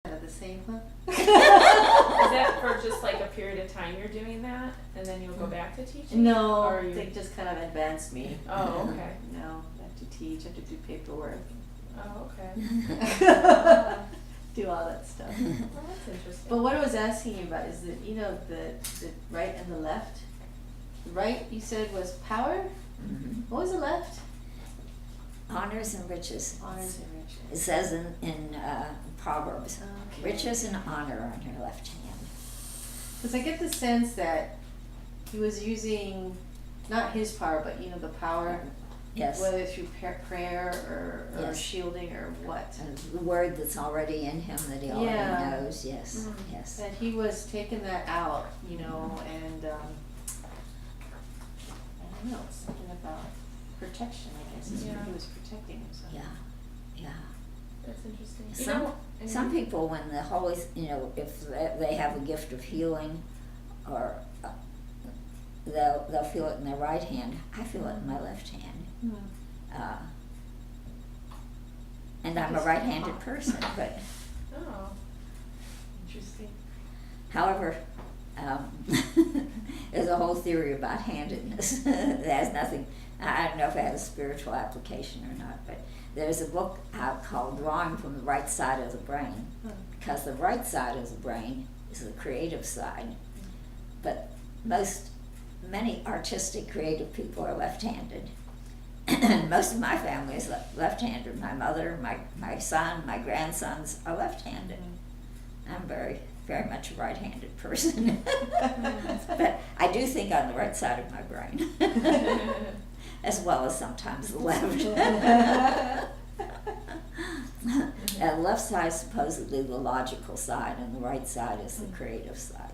Kind of the same, huh? Is that for just like a period of time you're doing that, and then you'll go back to teaching? No, Or you... they just kind of advanced me. Oh, okay. No, I have to teach, I have to do paperwork. Oh, okay. Do all that stuff. Well, that's interesting. But what I was asking you about is that, you know, the right and the left. The right, you said, was power? Mm-hmm. What was the left? Honors and riches. Honors and It riches. says in Proverbs, Okay. riches and honor on your left hand. Because I get the sense that he was using, not his power, but, you know, the power, Yes. whether through prayer or Yes. shielding or what. And the word that's already in him that he already Yeah. knows. Yes. Mm. Yes. That he was taking that out, you know, and I don't know, something about protection, I guess, is Yeah. what he was protecting himself. Yeah. Yeah. That's interesting. You Some know, and- some people, when the Holy, you know, if they have a gift of healing, or they'll feel it in their right hand. I feel it in my left hand. And I'm a right-handed person, but Oh. Interesting. however, there's a whole theory about handedness that has nothing, I don't know if it has a spiritual application or not, but there's a book out called Drawing from the Right Side of the Brain, because the right side of the brain is the creative side, but many artistic, creative people are left-handed. And most of my family is left-handed. My mother, my son, my grandsons are left-handed. I'm very, very much a right-handed person. But I do think on the right side of my brain, as well as sometimes the left. The left side is supposedly the logical side, and the right side is the creative side.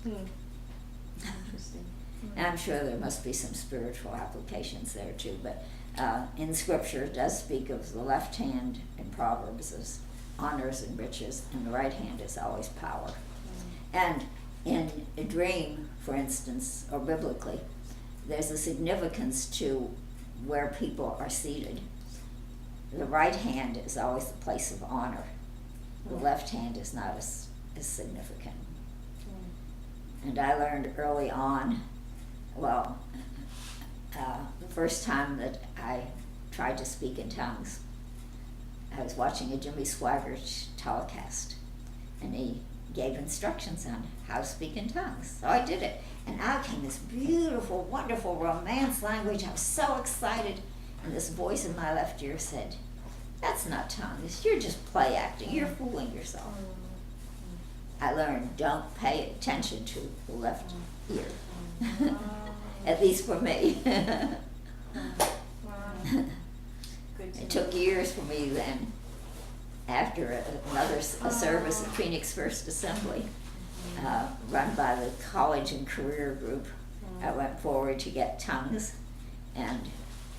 Interesting. And I'm sure there must be some spiritual applications there too, but in Scripture it does speak of the left hand in Proverbs as honors and riches, and the right hand is always power. And in a dream, for instance, or biblically, there's a significance to where people are seated. The right hand is always the place of honor. The left hand is not as significant. And I learned early on, well, the first time that I tried to speak in tongues, I was watching a Jimmy Swaggart telecast, and he gave instructions on how to speak in tongues. So I did it, and out came this beautiful, wonderful romance language. I was so excited, and this voice in my left ear said, "That's not tongues, you're just play acting, you're fooling yourself." I learned, don't pay attention to the left ear. At least for me. Wow. Good to It know. took years for me then, after another service at Phoenix First Assembly, run by the college and career group. I went forward to get tongues, and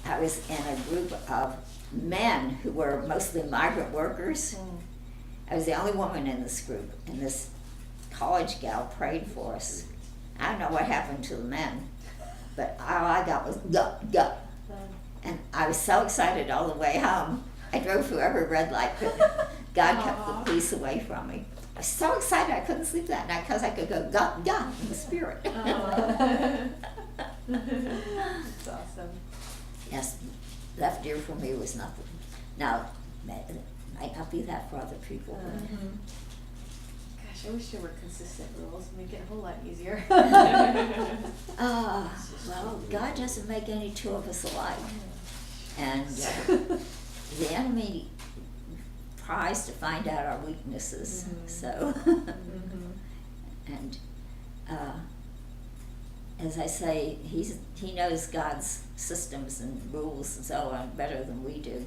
I was in a group of men who were mostly migrant workers. I was the only woman in this group, and this college gal prayed for us. I don't know what happened to the men, but all I got was "guh, guh." And I was so excited all the way home. I drove through every red light, but God kept the police away from me. I was so excited I couldn't sleep that night because I could go "guh, guh" in the spirit. That's awesome. Yes, left ear for me was nothing. Now, it might not be that for other people. but Gosh, I wish there were consistent rules, make it a whole lot easier. well, God doesn't make any two of us alike. And the enemy tries to find out our weaknesses. So, and as I say, he knows God's systems and rules and so on better than we do.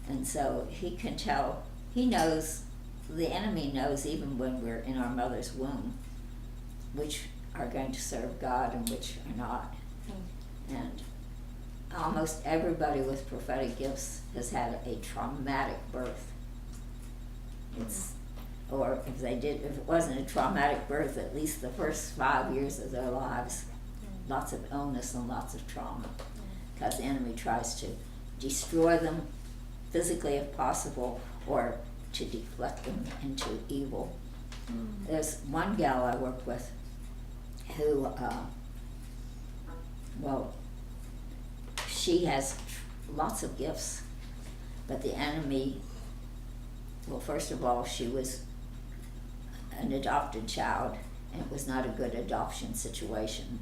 And so he can tell, he knows, the enemy knows even when we're in our mother's womb, which are going to serve God and which are not. And almost everybody with prophetic gifts has had a traumatic birth. Or if it wasn't a traumatic birth, at least the first 5 years of their lives, lots of illness and lots of trauma, because the enemy tries to destroy them physically if possible, or to deflect them into evil. Mm. There's one gal I work with who, well, she has lots of gifts, but the enemy, well, first of all, she was an adopted child, and it was not a good adoption situation.